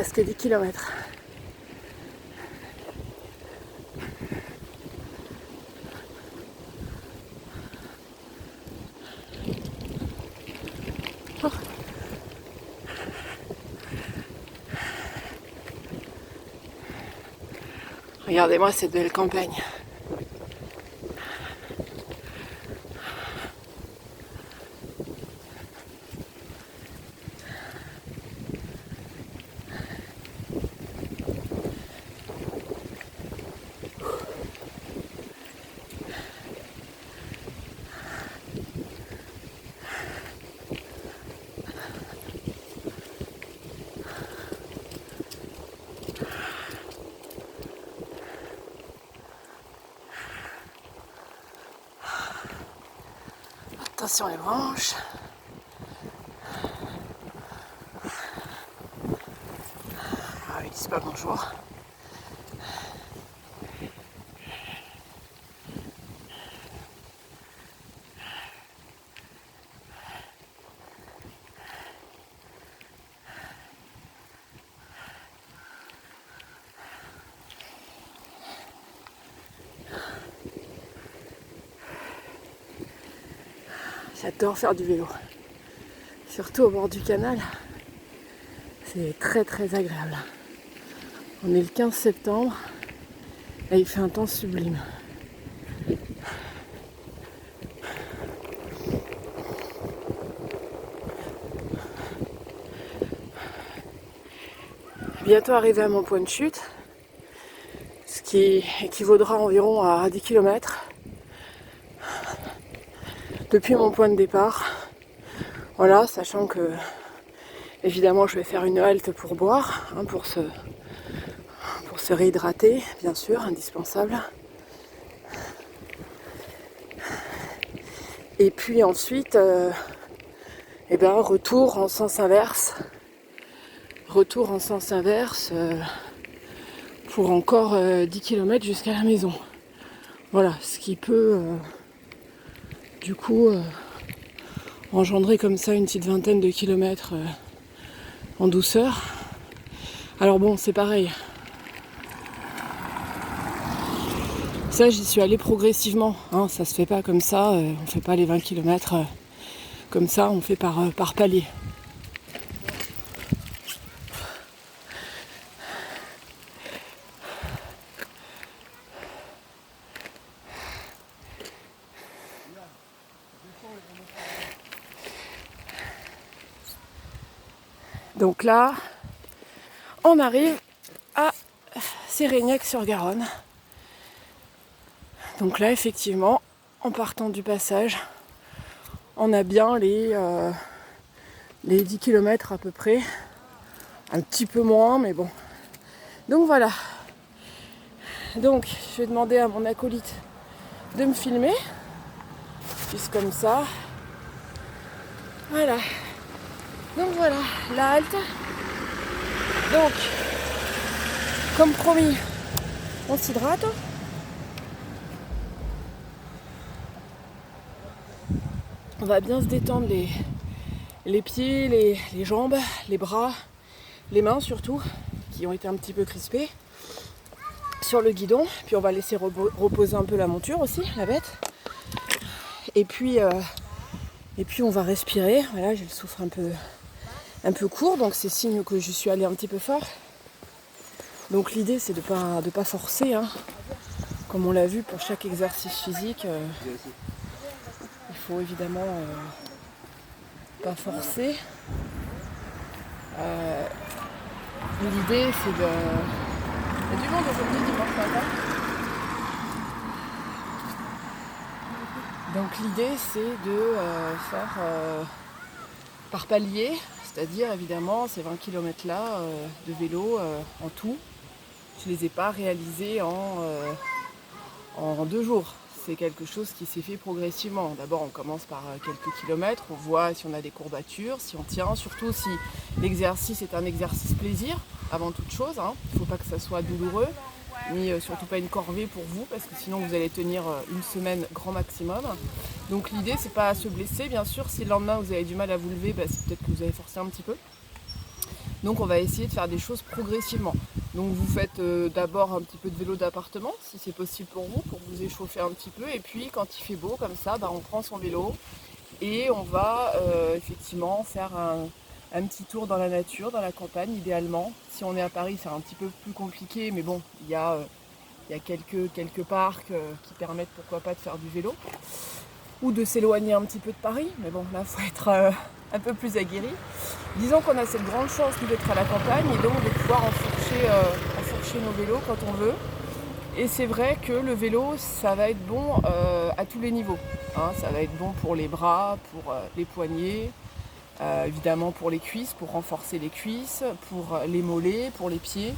presque 10 km. Oh. Regardez-moi cette belle campagne. Attention les branches. Ah, ils disent pas bonjour. J'adore faire du vélo. Surtout au bord du canal. C'est très très agréable. On est le 15 septembre et il fait un temps sublime. Bientôt arrivé à mon point de chute, ce qui équivaudra environ à 10 km depuis mon point de départ. Voilà, sachant que évidemment je vais faire une halte pour boire, pour se réhydrater, bien sûr, indispensable. Et puis ensuite, retour en sens inverse. Retour en sens inverse pour encore 10 km jusqu'à la maison. Voilà, ce qui peut du coup engendrer comme ça une petite vingtaine de kilomètres en douceur. Alors bon, c'est pareil. Ça, j'y suis allée progressivement. Ça se fait pas comme ça. On fait pas les 20 km comme ça. On fait par palier. Donc là, on arrive à Sérignac-sur-Garonne. Donc là, effectivement, en partant du passage, on a bien les 10 km à peu près. Un petit peu moins, mais bon. Donc voilà. Donc, je vais demander à mon acolyte de me filmer. Juste comme ça. Voilà. Donc voilà, la halte. Donc, comme promis, on s'hydrate. On va bien se détendre les pieds, les jambes, les bras, les mains surtout, qui ont été un petit peu crispées sur le guidon. Puis on va laisser reposer un peu la monture aussi, la bête. Et puis on va respirer. Voilà, j'ai le souffle un peu court, donc c'est signe que je suis allée un petit peu fort. Donc l'idée c'est de pas forcer, comme on l'a vu pour chaque exercice physique. Il faut évidemment pas forcer. L'idée c'est de... Il y a du monde aujourd'hui dimanche matin. Donc l'idée c'est de faire par palier, c'est-à-dire évidemment ces 20 km là de vélo en tout. Je ne les ai pas réalisés en 2 jours. C'est quelque chose qui s'est fait progressivement. D'abord on commence par quelques kilomètres, on voit si on a des courbatures, si on tient, surtout si l'exercice est un exercice plaisir avant toute chose. Il ne faut pas que ça soit douloureux, ni surtout pas une corvée pour vous, parce que sinon vous allez tenir une semaine grand maximum. Donc l'idée c'est pas à se blesser, bien sûr, si le lendemain vous avez du mal à vous lever, c'est peut-être que vous avez forcé un petit peu. Donc on va essayer de faire des choses progressivement. Donc vous faites d'abord un petit peu de vélo d'appartement, si c'est possible pour vous échauffer un petit peu. Et puis quand il fait beau comme ça, on prend son vélo et on va effectivement faire un petit tour dans la nature, dans la campagne idéalement. Si on est à Paris, c'est un petit peu plus compliqué, mais bon, il y a quelques parcs qui permettent pourquoi pas de faire du vélo ou de s'éloigner un petit peu de Paris, mais bon, là, il faut être un peu plus aguerri. Disons qu'on a cette grande chance d'être à la campagne et donc de pouvoir enfourcher nos vélos quand on veut. Et c'est vrai que le vélo, ça va être bon à tous les niveaux. Hein. Ça va être bon pour les bras, pour les poignets, évidemment pour les cuisses, pour renforcer les cuisses, pour les mollets, pour les pieds.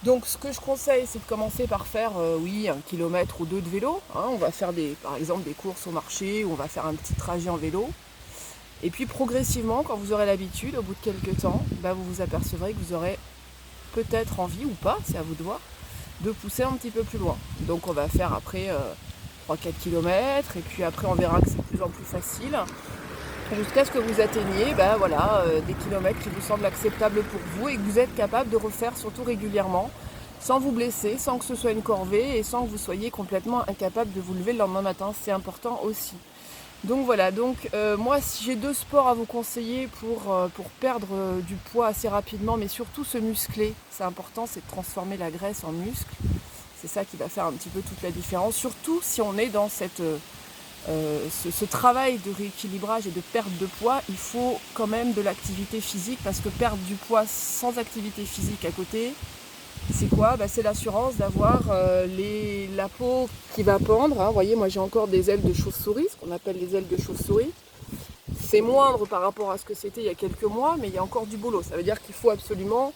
Donc ce que je conseille, c'est de commencer par faire 1 kilomètre ou 2 de vélo. Hein. On va faire par exemple des courses au marché, où on va faire un petit trajet en vélo. Et puis progressivement, quand vous aurez l'habitude, au bout de quelques temps, vous vous apercevrez que vous aurez peut-être envie, ou pas, c'est à vous de voir, de pousser un petit peu plus loin. Donc on va faire après 3-4 km, et puis après on verra que c'est de plus en plus facile, jusqu'à ce que vous atteigniez des kilomètres qui vous semblent acceptables pour vous et que vous êtes capable de refaire surtout régulièrement, sans vous blesser, sans que ce soit une corvée et sans que vous soyez complètement incapable de vous lever le lendemain matin. C'est important aussi. Donc voilà, moi si j'ai 2 sports à vous conseiller pour perdre du poids assez rapidement, mais surtout se muscler, c'est important, c'est de transformer la graisse en muscle. C'est ça qui va faire un petit peu toute la différence, surtout si on est dans ce travail de rééquilibrage et de perte de poids. Il faut quand même de l'activité physique, parce que perdre du poids sans activité physique à côté, c'est quoi ? C'est l'assurance d'avoir la peau qui va pendre. Hein. Vous voyez, moi j'ai encore des ailes de chauve-souris, ce qu'on appelle les ailes de chauve-souris. C'est moindre par rapport à ce que c'était il y a quelques mois, mais il y a encore du boulot. Ça veut dire qu'il faut absolument...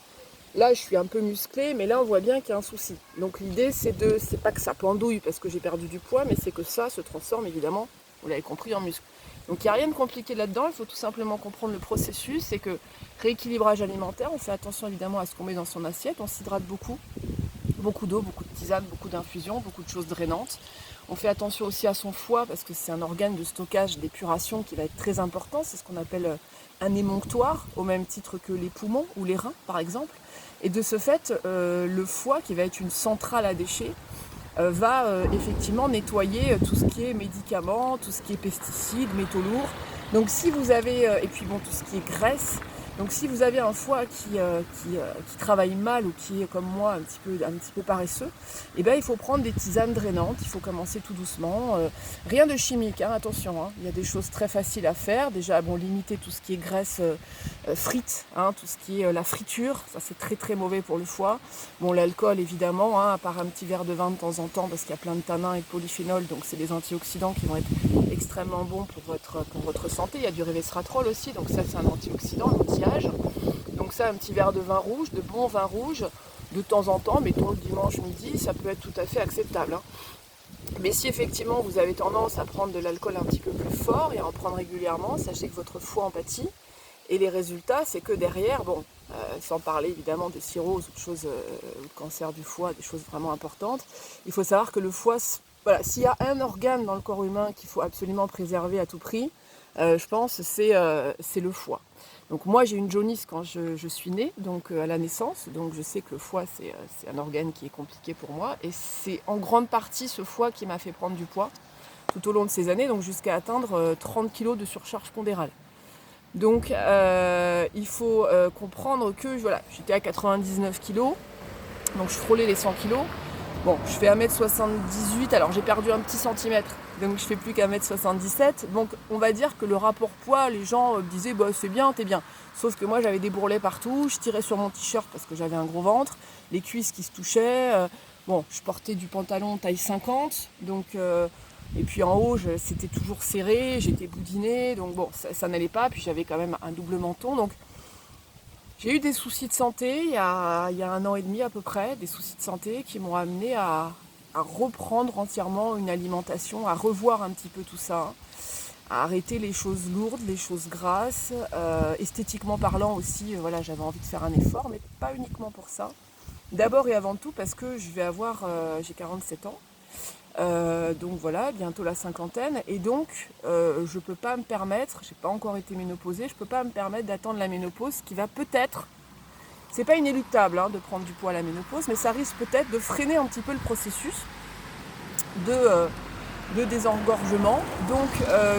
Là, je suis un peu musclée, mais là, on voit bien qu'il y a un souci. Donc l'idée, c'est pas que ça pendouille parce que j'ai perdu du poids, mais c'est que ça se transforme évidemment, vous l'avez compris, en muscle. Donc il n'y a rien de compliqué là-dedans, il faut tout simplement comprendre le processus. C'est que rééquilibrage alimentaire, on fait attention évidemment à ce qu'on met dans son assiette, on s'hydrate beaucoup d'eau, beaucoup de tisane, beaucoup d'infusions, beaucoup de choses drainantes. On fait attention aussi à son foie parce que c'est un organe de stockage, d'épuration qui va être très important. C'est ce qu'on appelle un émonctoire, au même titre que les poumons ou les reins par exemple. Et de ce fait, le foie, qui va être une centrale à déchets, va effectivement nettoyer tout ce qui est médicaments, tout ce qui est pesticides, métaux lourds. Donc si vous avez, et puis bon, tout ce qui est graisse. Donc si vous avez un foie qui travaille mal ou qui est comme moi un petit peu paresseux, il faut prendre des tisanes drainantes, il faut commencer tout doucement. Rien de chimique, hein, attention, hein. Il y a des choses très faciles à faire. Déjà, limiter tout ce qui est graisse frite, hein, tout ce qui est la friture, ça c'est très très mauvais pour le foie. Bon, l'alcool évidemment, hein, à part un petit verre de vin de temps en temps, parce qu'il y a plein de tanins et de polyphénols, donc c'est des antioxydants qui vont être extrêmement bons pour votre santé. Il y a du resveratrol aussi, donc ça c'est un antioxydant, un anti-âge. Donc ça, un petit verre de vin rouge, de bon vin rouge, de temps en temps, mettons le dimanche midi, ça peut être tout à fait acceptable. Hein. Mais si effectivement vous avez tendance à prendre de l'alcool un petit peu plus fort et à en prendre régulièrement, sachez que votre foie en pâtit. Et les résultats, c'est que derrière, sans parler évidemment des cirrhoses ou de choses, de cancer du foie, des choses vraiment importantes, il faut savoir que le foie, s'il y a un organe dans le corps humain qu'il faut absolument préserver à tout prix, je pense, c'est le foie. Donc moi j'ai une jaunisse quand je suis née, donc à la naissance, donc je sais que le foie c'est un organe qui est compliqué pour moi, et c'est en grande partie ce foie qui m'a fait prendre du poids tout au long de ces années, donc jusqu'à atteindre 30 kg de surcharge pondérale. Donc il faut comprendre que j'étais à 99 kg, donc je frôlais les 100 kg. Bon, je fais 1m78, alors j'ai perdu un petit centimètre, donc je fais plus qu'1m77. Donc on va dire que le rapport poids, les gens disaient c'est bien, t'es bien. Sauf que moi j'avais des bourrelets partout, je tirais sur mon t-shirt parce que j'avais un gros ventre, les cuisses qui se touchaient. Je portais du pantalon taille 50, donc et puis en haut c'était toujours serré, j'étais boudinée, donc ça n'allait pas. Puis j'avais quand même un double menton, donc j'ai eu des soucis de santé il y a 1 an et demi à peu près, des soucis de santé qui m'ont amené à reprendre entièrement une alimentation, à revoir un petit peu tout ça, à arrêter les choses lourdes, les choses grasses, esthétiquement parlant aussi, j'avais envie de faire un effort, mais pas uniquement pour ça. D'abord et avant tout parce que j'ai 47 ans, donc bientôt la cinquantaine, et donc je peux pas me permettre, j'ai pas encore été ménopausée, je peux pas me permettre d'attendre la ménopause qui va peut-être c'est pas inéluctable de prendre du poids à la ménopause, mais ça risque peut-être de freiner un petit peu le processus de désengorgement. Donc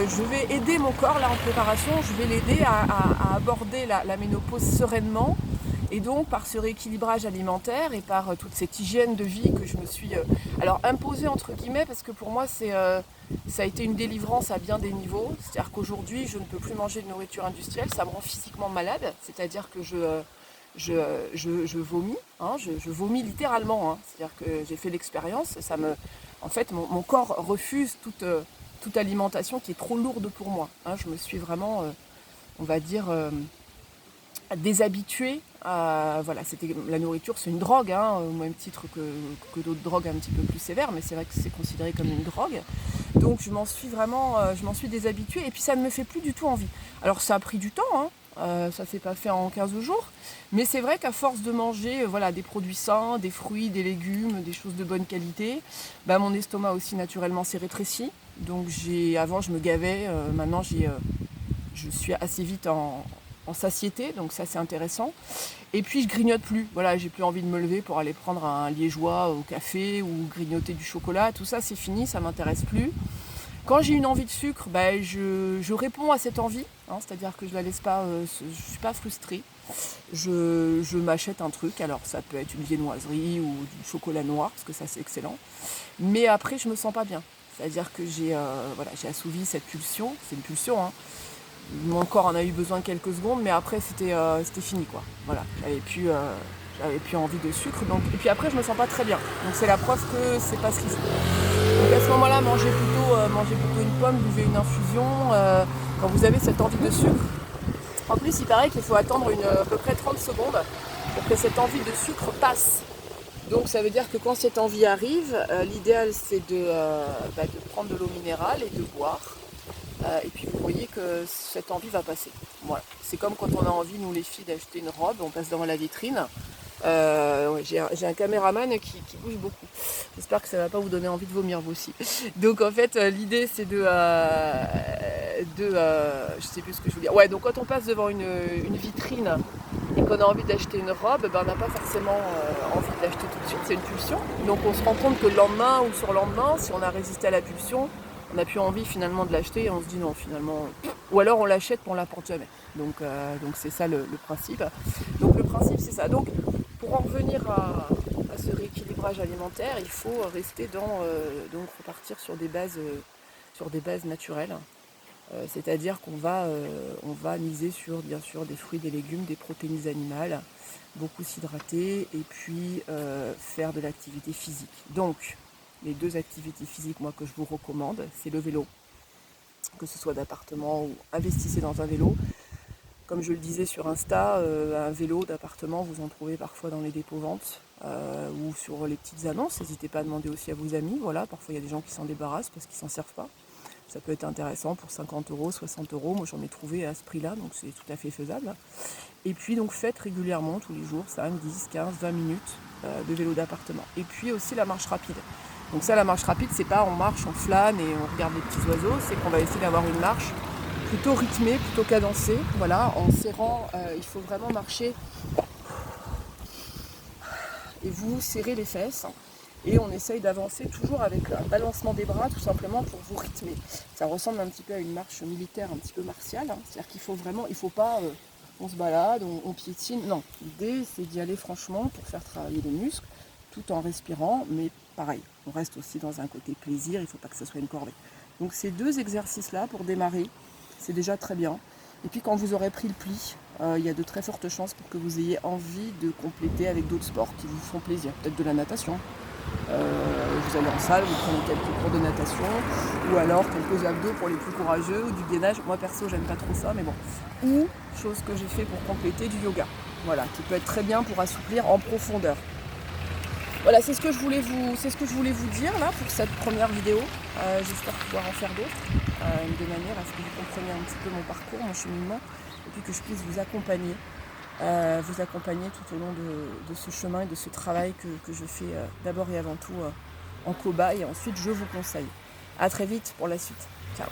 je vais aider mon corps là en préparation, je vais l'aider à aborder la ménopause sereinement. Et donc par ce rééquilibrage alimentaire et par toute cette hygiène de vie que je me suis imposée entre guillemets, parce que pour moi ça a été une délivrance à bien des niveaux. C'est-à-dire qu'aujourd'hui je ne peux plus manger de nourriture industrielle, ça me rend physiquement malade, c'est-à-dire que je vomis, je vomis littéralement, c'est-à-dire que j'ai fait l'expérience, en fait mon corps refuse toute alimentation qui est trop lourde pour moi. Je me suis vraiment, on va dire, déshabituée. La nourriture c'est une drogue, au même titre que d'autres drogues un petit peu plus sévères, mais c'est vrai que c'est considéré comme une drogue. Donc je m'en suis déshabituée et puis ça ne me fait plus du tout envie. Alors ça a pris du temps, ça s'est pas fait en 15 jours, mais c'est vrai qu'à force de manger des produits sains, des fruits, des légumes, des choses de bonne qualité, mon estomac aussi naturellement s'est rétréci. Donc avant je me gavais, maintenant je suis assez vite en satiété, donc ça c'est intéressant. Et puis je grignote plus, j'ai plus envie de me lever pour aller prendre un liégeois au café ou grignoter du chocolat, tout ça c'est fini, ça m'intéresse plus. Quand j'ai une envie de sucre, je réponds à cette envie, c'est-à-dire que je la laisse pas, je suis pas frustrée. Je m'achète un truc, alors ça peut être une viennoiserie ou du chocolat noir, parce que ça c'est excellent. Mais après je me sens pas bien, c'est-à-dire que j'ai assouvi cette pulsion, c'est une pulsion, Mon corps en a eu besoin quelques secondes, mais après c'était fini quoi. Voilà, j'avais plus envie de sucre. Donc, et puis après je me sens pas très bien. Donc c'est la preuve que c'est pas ce qu'il faut. Donc à ce moment-là, mangez plutôt une pomme, buvez une infusion quand vous avez cette envie de sucre. En plus, il paraît qu'il faut attendre à peu près 30 secondes pour que cette envie de sucre passe. Donc ça veut dire que quand cette envie arrive, l'idéal c'est de prendre de l'eau minérale et de boire. Et puis vous voyez que cette envie va passer. Voilà. C'est comme quand on a envie, nous les filles, d'acheter une robe, on passe devant la vitrine. J'ai un caméraman qui bouge beaucoup. J'espère que ça ne va pas vous donner envie de vomir vous aussi. Donc en fait l'idée c'est je sais plus ce que je veux dire. Ouais, donc quand on passe devant une vitrine et qu'on a envie d'acheter une robe, on n'a pas forcément envie de l'acheter tout de suite, c'est une pulsion. Donc on se rend compte que le lendemain ou sur le lendemain, si on a résisté à la pulsion, on n'a plus envie finalement de l'acheter et on se dit non finalement. Ou alors on l'achète mais on ne la porte jamais. Donc c'est ça le principe. Donc le principe c'est ça. Donc pour en revenir à ce rééquilibrage alimentaire, il faut rester donc repartir sur des bases naturelles. C'est-à-dire qu'on va miser sur bien sûr des fruits, des légumes, des protéines animales, beaucoup s'hydrater et puis faire de l'activité physique. Donc les 2 activités physiques moi que je vous recommande, c'est le vélo, que ce soit d'appartement ou investissez dans un vélo. Comme je le disais sur Insta, un vélo d'appartement, vous en trouvez parfois dans les dépôts-ventes ou sur les petites annonces. N'hésitez pas à demander aussi à vos amis. Voilà, parfois il y a des gens qui s'en débarrassent parce qu'ils ne s'en servent pas. Ça peut être intéressant pour 50 €, 60 €. Moi j'en ai trouvé à ce prix-là, donc c'est tout à fait faisable. Et puis donc faites régulièrement, tous les jours, 5, 10, 15, 20 minutes de vélo d'appartement. Et puis aussi la marche rapide. Donc ça, la marche rapide, c'est pas on marche, on flâne et on regarde les petits oiseaux, c'est qu'on va essayer d'avoir une marche plutôt rythmée, plutôt cadencée. Voilà, en serrant, il faut vraiment marcher et vous serrez les fesses. Et on essaye d'avancer toujours avec un balancement des bras, tout simplement pour vous rythmer. Ça ressemble un petit peu à une marche militaire, un petit peu martiale. C'est-à-dire qu'il faut vraiment, il ne faut pas, on se balade, on piétine. Non, l'idée c'est d'y aller franchement pour faire travailler les muscles, tout en respirant, mais pareil, on reste aussi dans un côté plaisir, il ne faut pas que ce soit une corvée. Donc ces 2 exercices-là pour démarrer, c'est déjà très bien. Et puis quand vous aurez pris le pli, il y a de très fortes chances pour que vous ayez envie de compléter avec d'autres sports qui vous font plaisir. Peut-être de la natation. Vous allez en salle, vous prenez quelques cours de natation, ou alors quelques abdos pour les plus courageux, ou du gainage. Moi perso j'aime pas trop ça, mais bon. Ou, chose que j'ai fait pour compléter, du yoga. Voilà, qui peut être très bien pour assouplir en profondeur. Voilà, c'est ce que je voulais vous dire là pour cette première vidéo. J'espère pouvoir en faire d'autres, de manière à ce que vous compreniez un petit peu mon parcours, mon cheminement, et puis que je puisse vous accompagner tout au long de ce chemin et de ce travail que je fais d'abord et avant tout en cobaye, et ensuite je vous conseille. À très vite pour la suite. Ciao.